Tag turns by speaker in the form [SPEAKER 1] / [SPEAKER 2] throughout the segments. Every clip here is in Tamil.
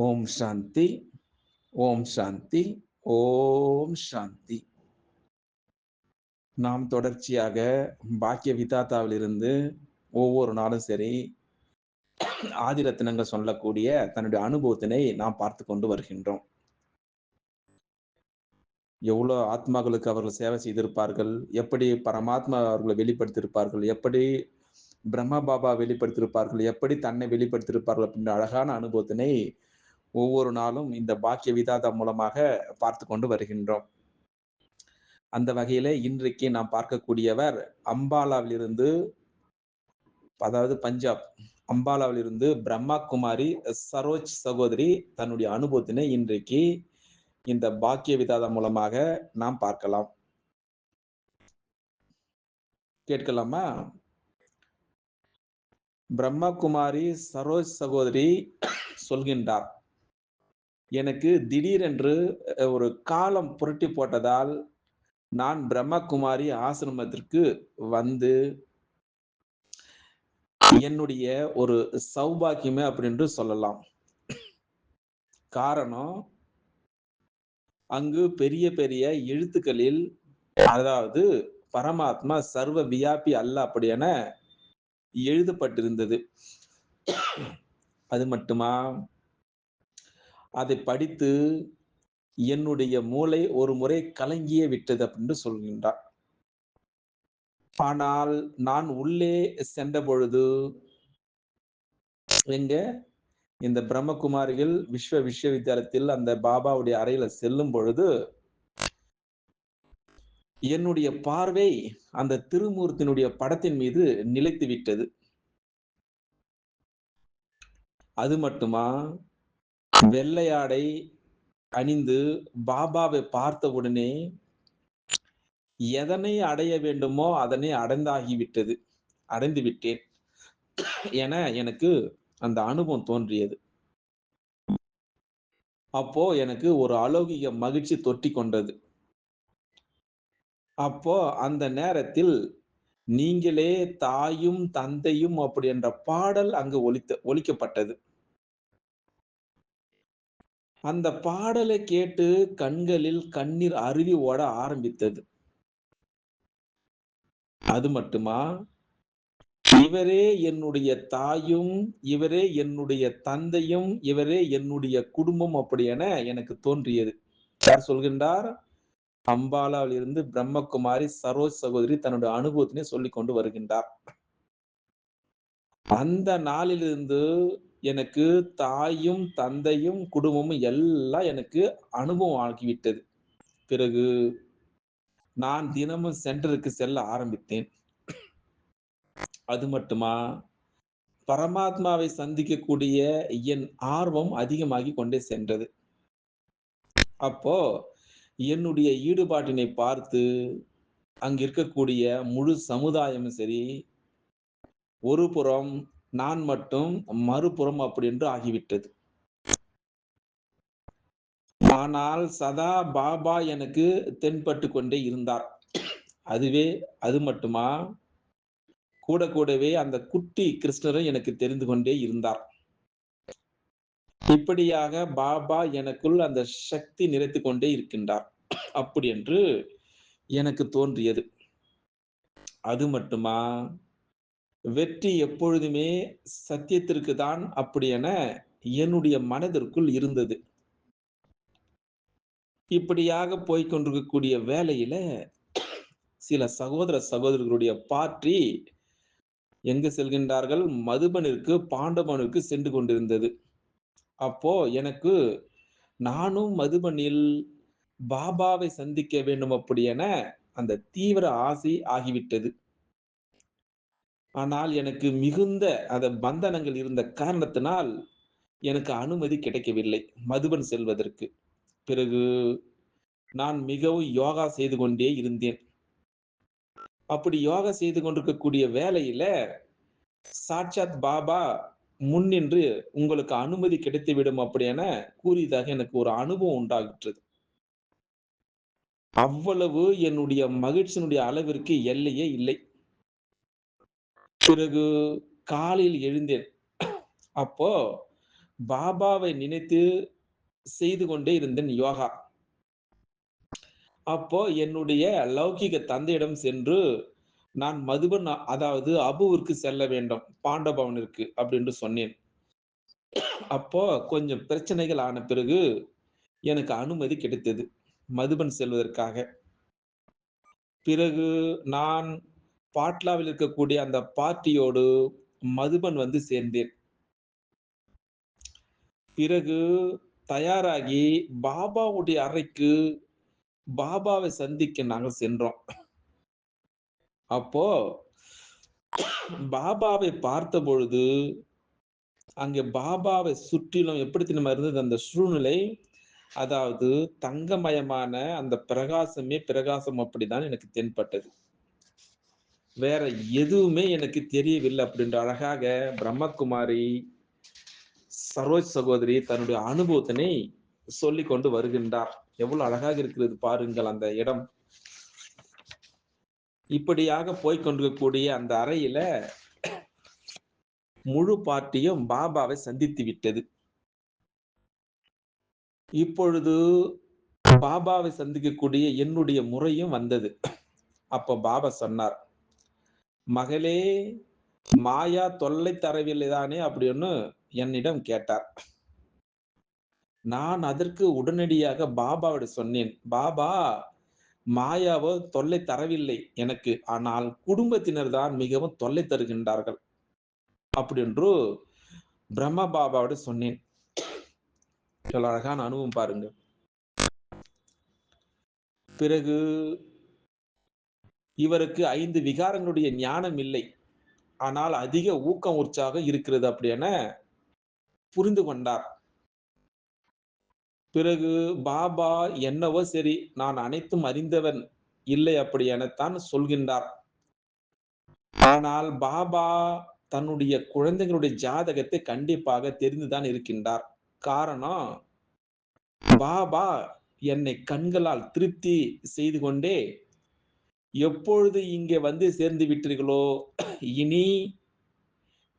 [SPEAKER 1] ஓம் சாந்தி, ஓம் சாந்தி, ஓம் சாந்தி. நாம் தொடர்ச்சியாக பாக்கிய விதாத்தாவிலிருந்து ஒவ்வொரு நாளும் சரி, ஆதி ரத்தினங்கள் சொல்லக்கூடிய தன்னுடைய அனுபவத்தினை நாம் பார்த்து கொண்டு வருகின்றோம். எவ்வளோ ஆத்மாக்களுக்கு அவர்கள் சேவை செய்திருப்பார்கள், எப்படி பரமாத்மா அவர்களை வெளிப்படுத்தியிருப்பார்கள், எப்படி பிரம்மா பாபா வெளிப்படுத்தியிருப்பார்கள், எப்படி தன்னை வெளிப்படுத்தியிருப்பார்கள் அப்படின்ற அழகான அனுபவத்தினை ஒவ்வொரு நாளும் இந்த பாக்கிய விதாதா மூலமாக பார்த்து கொண்டு வருகின்றோம். அந்த வகையில இன்றைக்கு நாம் பார்க்கக்கூடியவர் அம்பாலாவிலிருந்து, அதாவது பஞ்சாப், அம்பாலாவிலிருந்து பிரம்மா குமாரி சரோஜ் சகோதரி தன்னுடைய அனுபவத்தினை இன்றைக்கு இந்த பாக்கிய விதாதா மூலமாக நாம் பார்க்கலாம். கேட்கலாமா? பிரம்மா குமாரி சரோஜ் சகோதரி சொல்கின்றார், எனக்கு திடீரென்று ஒரு காலம் புரட்டி போட்டதால் நான் பிரம்மகுமாரி ஆசிரமத்திற்கு வந்து என்னுடைய ஒரு சௌபாக்கியமே அப்படின்னு சொல்லலாம். காரணம், அங்கு பெரிய பெரிய எழுத்துக்களில், அதாவது பரமாத்மா சர்வ வியாபி அல்ல அப்படி என எழுதப்பட்டிருந்தது. அது மட்டுமா, அதை படித்து என்னுடைய மூளை ஒரு முறை கலங்கியே விட்டது அப்படின்னு சொல்கின்றார். ஆனால் நான் உள்ளே சென்ற பொழுது, எங்க இந்த பிரம்மகுமாரிகள் விஸ்வவித்யாலயத்தில் அந்த பாபாவுடைய அறையில செல்லும் பொழுது, என்னுடைய பார்வை அந்த திருமூர்த்தியினுடைய படத்தின் மீது நிலைத்து விட்டது. அது மட்டுமா, வெள்ளை ஆடை அணிந்து பாபாவை பார்த்தவுடனே எதனை அடைய வேண்டுமோ அதனை அடைந்து விட்டேன் என எனக்கு அந்த அனுபவம் தோன்றியது. அப்போ எனக்கு ஒரு அலௌகிக மகிழ்ச்சி தொற்றிக் கொண்டது. அப்போ அந்த நேரத்தில் நீங்களே தாயும் தந்தையும் அப்படி என்ற பாடல் அங்கு ஒலிக்கப்பட்டது. அந்த பாடலை கேட்டு கண்களில் கண்ணீர் அருவி ஓட ஆரம்பித்தது. அது மட்டுமா, இவரே என்னுடைய தாயும், இவரே என்னுடைய தந்தையும், இவரே என்னுடைய குடும்பம் அப்படி என எனக்கு தோன்றியது. யார் சொல்கின்றார்? அம்பாலாவில் இருந்து பிரம்மகுமாரி சரோஜ் சகோதரி தன்னுடைய அனுபவத்தினை சொல்லிக் கொண்டு வருகின்றார். அந்த நாளிலிருந்து எனக்கு தாயும் தந்தையும் குடும்பமும் எல்லாம் எனக்கு அனுபவம் ஆகிவிட்டது. பிறகு நான் தினமும் சென்டருக்கு செல்ல ஆரம்பித்தேன். அது மட்டுமா, பரமாத்மாவை சந்திக்கக்கூடிய என் ஆர்வம் அதிகமாகி கொண்டே சென்றது. அப்போ என்னுடைய ஈடுபாட்டினை பார்த்து அங்க இருக்கக்கூடிய முழு சமுதாயமும் சரி, ஒரு புறம் நான் மட்டும் மறுபுறம் அப்படி என்று ஆகிவிட்டது. ஆனால் சதா பாபா எனக்கு தென்பட்டு கொண்டே இருந்தார். அது மட்டுமா, கூடவே அந்த குட்டி கிருஷ்ணரும் எனக்கு தெரிந்து கொண்டே இருந்தார். இப்படியாக பாபா எனக்குள் அந்த சக்தி நிறைத்துக் கொண்டே இருக்கின்றார் அப்படி என்று எனக்கு தோன்றியது. அது மட்டுமா, வெற்றி எப்பொழுதுமே சத்தியத்திற்கு தான் அப்படி என என்னுடைய மனதிற்குள் இருந்தது. இப்படியாக போய்க் கொண்டிருக்கக்கூடிய வேளையில சில சகோதர சகோதரிகளுடைய பார்ட்டி எங்கு செல்கின்றார்கள்? மதுபனிற்கு, பாண்டவனுக்கு சென்று கொண்டிருந்தது. அப்போ எனக்கு நானும் மதுபனில் பாபாவை சந்திக்க வேண்டும் அப்படி என அந்த தீவிர ஆசை ஆகிவிட்டது. ஆனால் எனக்கு மிகுந்த அந்த பந்தனங்கள் இருந்த காரணத்தினால் எனக்கு அனுமதி கிடைக்கவில்லை மதுபன் செல்வதற்கு. பிறகு நான் மிகவும் யோகா செய்து கொண்டே இருந்தேன். அப்படி யோகா செய்து கொண்டிருக்கக்கூடிய வேளையில சாட்சாத் பாபா முன்னின்று உங்களுக்கு அனுமதி கிடைத்துவிடும் அப்படி என கூறியதாக எனக்கு ஒரு அனுபவம் உண்டாகிற்றது. அவ்வளவு என்னுடைய மகிழ்ச்சியினுடைய அளவிற்கு எல்லையே இல்லை. பிறகு காலையில் எழுந்தேன். அப்போ பாபாவை நினைத்து செய்து கொண்டே இருந்தேன் யோகா. அப்போ என்னுடைய லௌகீக தந்தையிடம் சென்று, நான் மதுபன் அதாவது அபுவிற்கு செல்ல வேண்டும். பாண்டவபவனிற்கு அப்படின்னு சொன்னேன். அப்போ கொஞ்சம் பிரச்சனைகள் ஆன பிறகு எனக்கு அனுமதி கிடைத்தது. மதுபன் செல்வதற்காக. பிறகு நான் பாட்லாவில் இருக்கக்கூடிய அந்த பார்ட்டியோடு மதுபன் வந்து சேர்ந்தேன். பிறகு தயாராகி பாபாவுடைய அறைக்கு பாபாவை சந்திக்க நாங்க சென்றோம். அப்போ பாபாவை பார்த்தபொழுது, அங்கே பாபாவை சுற்றிலும் எப்படி தெரியுமா இருந்தது அந்த சூழ்நிலை? அதாவது தங்கமயமான அந்த பிரகாசமே பிரகாசம் அப்படிதான் எனக்கு தென்பட்டது. வேற எதுவுமே எனக்கு தெரியவில்லை அப்படின்ற அழகாக பிரம்மகுமாரி சரோஜ் சகோதரி தன்னுடைய அனுபவத்தினை சொல்லிக் கொண்டு வருகின்றார். எவ்வளவு அழகாக இருக்கிறது பாருங்கள் அந்த இடம். இப்படியாக போய்க் கொண்டிருக்கக்கூடிய அந்த அறையில முழு பார்ட்டியும் பாபாவை சந்தித்து விட்டது. இப்பொழுது பாபாவை சந்திக்கக்கூடிய என்னுடைய முறையும் வந்தது. அப்ப பாபா சொன்னார், மகளே, மாயா தொல்லை தரவில்லை தானே அப்படின்னு என்னிடம் கேட்டார். நான் அதற்கு உடனடியாக பாபாவிடம் சொன்னேன், பாபா, மாயாவோ தொல்லை தரவில்லை எனக்கு. ஆனால் குடும்பத்தினர் தான் மிகவும் தொல்லை தருகின்றார்கள் அப்படின்று பிரம்ம பாபாவிடம் சொன்னேன். எவ்வளவு அழகான அனுபவம் பாருங்க. பிறகு இவருக்கு 5 விகாரங்களுடைய ஞானம் இல்லை. ஆனால் அதிக ஊக்கம் உற்சாகம் இருக்கிறது அப்படியென புரிந்து கொண்டார். பிறகு பாபா என்னவோ சரி, நான் அனைத்தும் அறிந்தவன் இல்லை அப்படி எனத்தான் சொல்கின்றார். ஆனால் பாபா தன்னுடைய குழந்தைகளுடைய ஜாதகத்தை கண்டிப்பாக தெரிந்துதான் இருக்கின்றார். காரணம், பாபா என்னை கண்களால் திருப்தி செய்து கொண்டே, எப்பொழுது இங்கே வந்து சேர்ந்து விட்டீர்களோ, இனி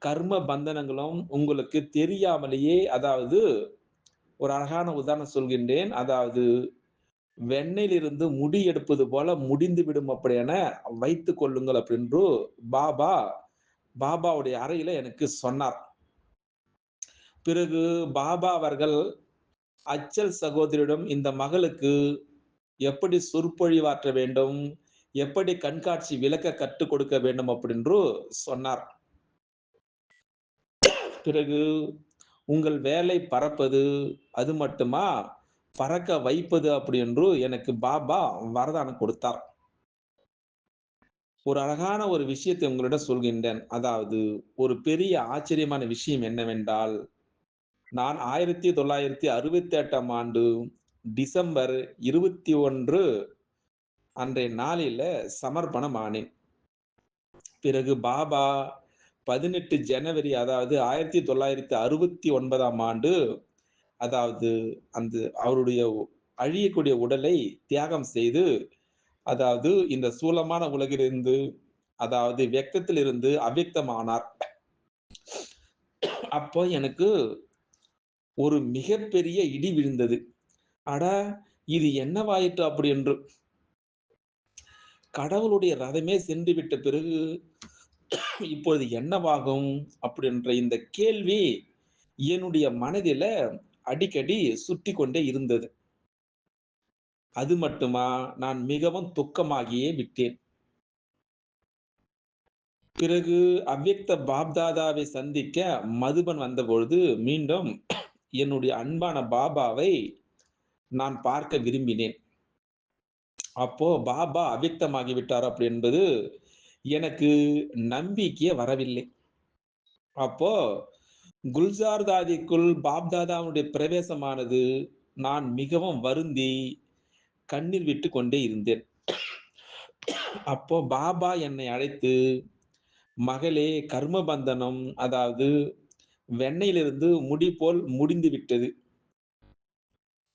[SPEAKER 1] கர்ம பந்தனங்களும் உங்களுக்கு தெரியாமலேயே, அதாவது ஒரு அழகான உதாரணம் சொல்கின்றேன். அதாவது வெண்ணெயிலிருந்து முடி எடுப்பது போல முடிந்து விடும் அப்படி என வைத்துக் கொள்ளுங்கள் அப்படின்று பாபா பாபாவுடைய அறையில எனக்கு சொன்னார். பிறகு பாபா அவர்கள் அச்சல் சகோதரியிடம் இந்த மகளுக்கு எப்படி சொற்பொழிவாற்ற வேண்டும், எப்படி கண்காட்சி விளக்க கற்றுக் கொடுக்க வேண்டும் அப்படின்று சொன்னார். பிறகு உங்கள் வேலை பறப்பது, அது மட்டுமா பறக்க வைப்பது அப்படி என்று எனக்கு பாபா வரதானம் கொடுத்தார். ஒரு அழகான ஒரு விஷயத்தை உங்களிடம் சொல்கின்றேன். அதாவது ஒரு பெரிய ஆச்சரியமான விஷயம் என்னவென்றால், நான் 1968ஆம் ஆண்டு டிசம்பர் 21 அன்றைய நாளில சமர்ப்பணம் ஆனேன். பிறகு பாபா 18 ஜனவரி அதாவது 1969ஆம் ஆண்டு, அதாவது அந்த அவருடைய அழியக்கூடிய உடலை தியாகம் செய்து, அதாவது இந்த ஸ்தூலமான உலகிலிருந்து, அதாவது வியக்தத்திலிருந்து அவ்யக்தமானார். அப்போ எனக்கு ஒரு மிகப்பெரிய இடி விழுந்தது. அட! இது என்னவாயிற்று அப்படி என்று. கடவுளுடைய ரதமே சென்று விட்ட பிறகு இப்பொழுது என்னவாகும் அப்படின்ற இந்த கேள்வி என்னுடைய மனதில அடிக்கடி சுற்றிக் கொண்டே இருந்தது. அது மட்டுமா, நான் மிகவும் துக்கமாகியே விட்டேன். பிறகு அவ்யக்த பாப்தாதாவை சந்திக்க மதுபன் வந்தபொழுது மீண்டும் என்னுடைய அன்பான பாபாவை நான் பார்க்க விரும்பினேன். அப்போ பாபா அவ்யக்தமாகி விட்டார் அப்படி என்பது எனக்கு நம்பிக்கையே வரவில்லை. அப்போ குல்ஜார் தாதிக்குள் பாப்தாதாவுடைய பிரவேசமானது நான் மிகவும் வருந்தி கண்ணீர் விட்டுக் கொண்டே இருந்தேன். அப்போ பாபா என்னை அழைத்து, மகளே, கர்ம பந்தனம் அதாவது வெண்ணெயிலிருந்து முடி போல் முடிந்து விட்டது.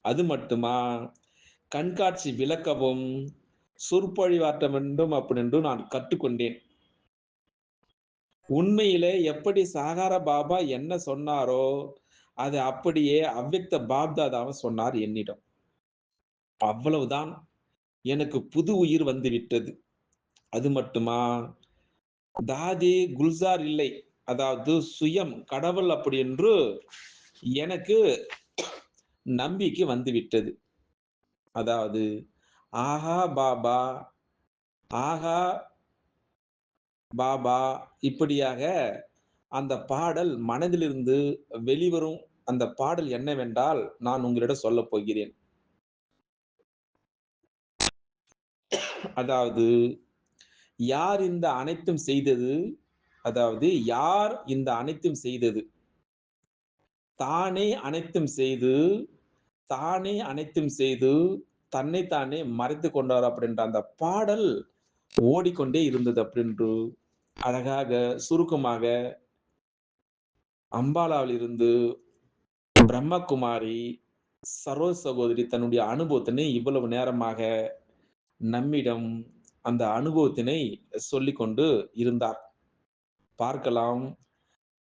[SPEAKER 1] அது மட்டுமா, கண்காட்சி விளக்கவும் சொற்பொழிவாற்ற வேண்டும் அப்படின்று நான் கற்றுக்கொண்டேன். உண்மையிலே எப்படி சாகார பாபா என்ன சொன்னாரோ, அது அப்படியே அவ்வக்த பாப்தாதாவும் சொன்னார் என்னிடம். அவ்வளவுதான். எனக்கு புது உயிர் வந்து விட்டது. அது மட்டுமா, தாதி குல்சார் இல்லை. அதாவது சுயம் கடவுள் அப்படி என்று எனக்கு நம்பிக்கை வந்துவிட்டது. அதாவது, ஆஹா பாபா, ஆஹா பாபா இப்படியாக அந்த பாடல் மனதிலிருந்து வெளிவரும் அந்த பாடல் என்னவென்றால், நான் உங்களிடம் சொல்லப் போகிறேன். அதாவது, யார் இந்த அனைத்தும் செய்தது? அதாவது, யார் இந்த அனைத்தும் செய்தது? தானே அனைத்தும் செய்து, தானே அனைத்தும் செய்து, தன்னை தானே மறைத்துக் கொண்டார் அப்படின்ற அந்த பாடல் ஓடிக்கொண்டே இருந்தது அப்படின்று அழகாக சுருக்கமாக அம்பாலாவில் இருந்து பிரம்மகுமாரி சரோஜ் சகோதரி தன்னுடைய அனுபவத்தினை இவ்வளவு நேரமாக நம்மிடம் அந்த அனுபவத்தினை சொல்லிக் கொண்டு இருந்தார். பார்க்கலாம்.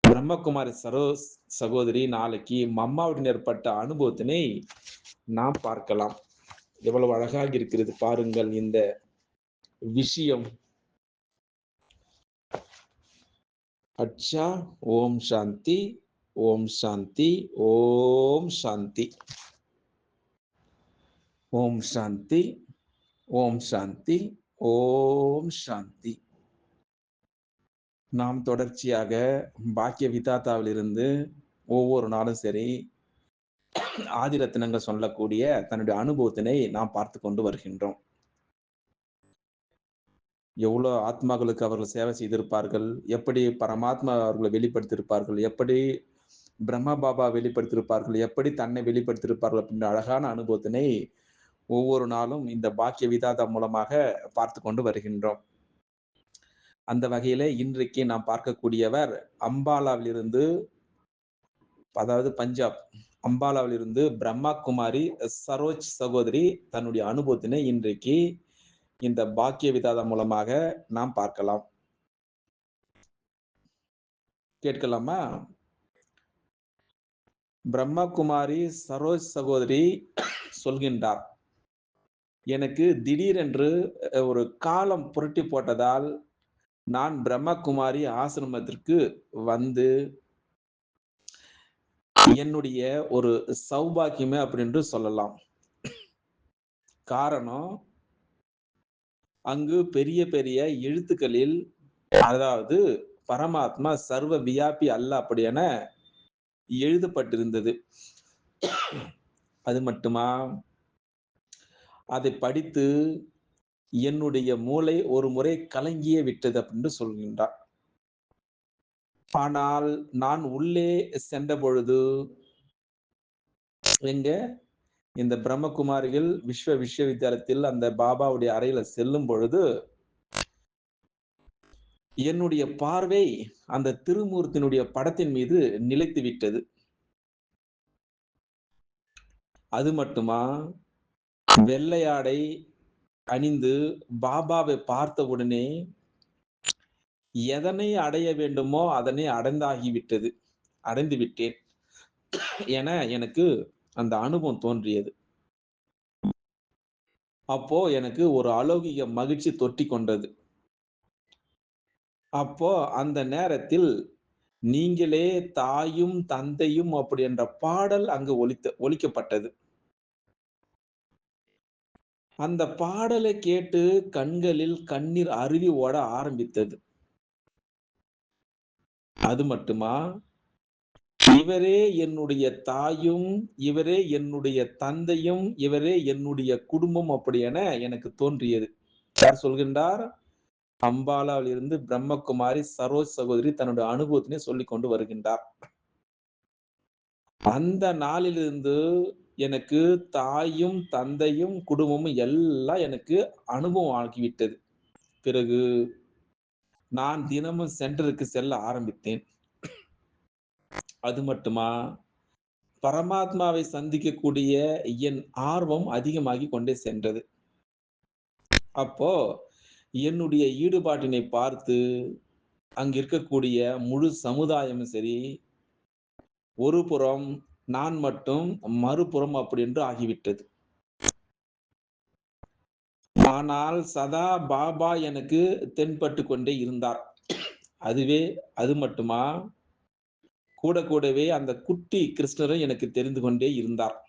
[SPEAKER 1] பிரம்மகுமாரி சரோஸ் சகோதரி நாளைக்கு மம்மாவுடன் ஏற்பட்ட அனுபவத்தினை நாம் பார்க்கலாம். எவ்வளவு அழகாக இருக்கிறது பாருங்கள் இந்த விஷயம். அச்சா, ஓம் சாந்தி, ஓம் சாந்தி, ஓம் சாந்தி, ஓம் சாந்தி, ஓம் சாந்தி, ஓம் சாந்தி. நாம் தொடர்ச்சியாக பாக்கிய விதாத்தாவிலிருந்து ஒவ்வொரு நாளும் சரி, ஆதி ரத்தினங்கள் சொல்லக்கூடிய தன்னுடைய அனுபவத்தினை நாம் பார்த்துக் கொண்டு வருகின்றோம். எவ்வளோ ஆத்மாக்களுக்கு அவர்கள் சேவை செய்திருப்பார்கள், எப்படி பரமாத்மா அவர்களை வெளிப்படுத்தியிருப்பார்கள், எப்படி பிரம்மா பாபா வெளிப்படுத்தியிருப்பார்கள், எப்படி தன்னை வெளிப்படுத்தியிருப்பார்கள் அப்படின்ற அழகான அனுபவத்தினை ஒவ்வொரு நாளும் இந்த பாக்கிய விதாதா மூலமாக பார்த்துக் கொண்டு வருகின்றோம். அந்த வகையிலே இன்றைக்கு நாம் பார்க்கக்கூடியவர் அம்பாலாவிலிருந்து, அதாவது பஞ்சாப், அம்பாலாவிலிருந்து பிரம்மா குமாரி சரோஜ் சகோதரி தன்னுடைய அனுபவத்தினை இன்றைக்கு இந்த பாக்கிய விதாதா மூலமாக நாம் பார்க்கலாம். கேட்கலாமா? பிரம்மகுமாரி சரோஜ் சகோதரி சொல்கின்றார், எனக்கு திடீரென்று ஒரு காலம் புரட்டி போட்டதால் நான் பிரம்மகுமாரி ஆசிரமத்திற்கு வந்து என்னுடைய ஒரு சௌபாக்கியமே அப்படின்னு சொல்லலாம். காரணம், அங்கு பெரிய பெரிய எழுத்துக்களில், அதாவது பரமாத்மா சர்வ வியாபி அல்ல அப்படி என எழுதப்பட்டிருந்தது. அது மட்டுமா, அதை படித்து என்னுடைய மூளை ஒரு முறை கலங்கியே விட்டது அப்படின்னு சொல்கின்றார். ஆனால் நான் உள்ளே சென்ற பொழுது, எங்க இந்த பிரம்மகுமாரிகள் விஸ்வவித்யாலயத்தில் அந்த பாபாவுடைய அறையில செல்லும் பொழுது, என்னுடைய பார்வை அந்த திருமூர்த்தியினுடைய படத்தின் மீது நிலைத்து விட்டது. அது மட்டுமா, வெள்ளை ஆடை அணிந்து பாபாவை பார்த்தவுடனே எதனை அடைய வேண்டுமோ அதனை அடைந்தாகிவிட்டது. அடைந்து விட்டேன் என எனக்கு அந்த அனுபவம் தோன்றியது. அப்போ எனக்கு ஒரு அலௌகிக மகிழ்ச்சி தொற்றிக் கொண்டது. அப்போ அந்த நேரத்தில் நீங்களே தாயும் தந்தையும் அப்படி என்ற பாடல் அங்கு ஒலிக்கப்பட்டது. அந்த பாடலை கேட்டு கண்களில் கண்ணீர் அருவி ஓட ஆரம்பித்தது. அது மட்டுமா, இவரே என்னுடைய தாயும், இவரே என்னுடைய தந்தையும், இவரே என்னுடைய குடும்பம் அப்படி என எனக்கு தோன்றியது. யார் சொல்கின்றார்? அம்பாலாவில் இருந்து பிரம்மகுமாரி சரோஜ் சகோதரி தன்னுடைய அனுபவத்தினை சொல்லிக் கொண்டு வருகின்றார். அந்த நாளிலிருந்து எனக்கு தாயும், தந்தையும், குடும்பமும் எல்லாம் எனக்கு அனுபவம் ஆகிவிட்டது. பிறகு நான் தினமும் சென்டருக்கு செல்ல ஆரம்பித்தேன். அது மட்டுமா, பரமாத்மாவை சந்திக்கக்கூடிய என் ஆர்வம் அதிகமாகிக் கொண்டே சென்றது. அப்போ என்னுடைய ஈடுபாட்டினை பார்த்து அங்க இருக்கக்கூடிய முழு சமுதாயமும் சரி, ஒரு புறம் நான் மட்டும், மறுபுறம் அப்படி என்று ஆகிவிட்டது. ஆனால் சதா பாபா எனக்கு தென்பட்டுக் கொண்டே இருந்தார். அதுவே அது மட்டுமா? கூடவே அந்த குட்டி கிருஷ்ணரும் எனக்கு தெரிந்து கொண்டே இருந்தார்.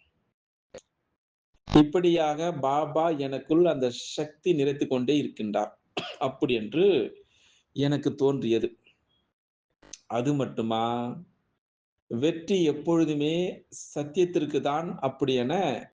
[SPEAKER 1] இப்படியாக பாபா எனக்குள் அந்த சக்தி நிறைத்துக் கொண்டே இருக்கின்றார். அப்படி என்று எனக்கு தோன்றியது. அது மட்டுமா? வெற்றி எப்பொழுதுமே சத்தியத்திற்கு தான் அப்படி என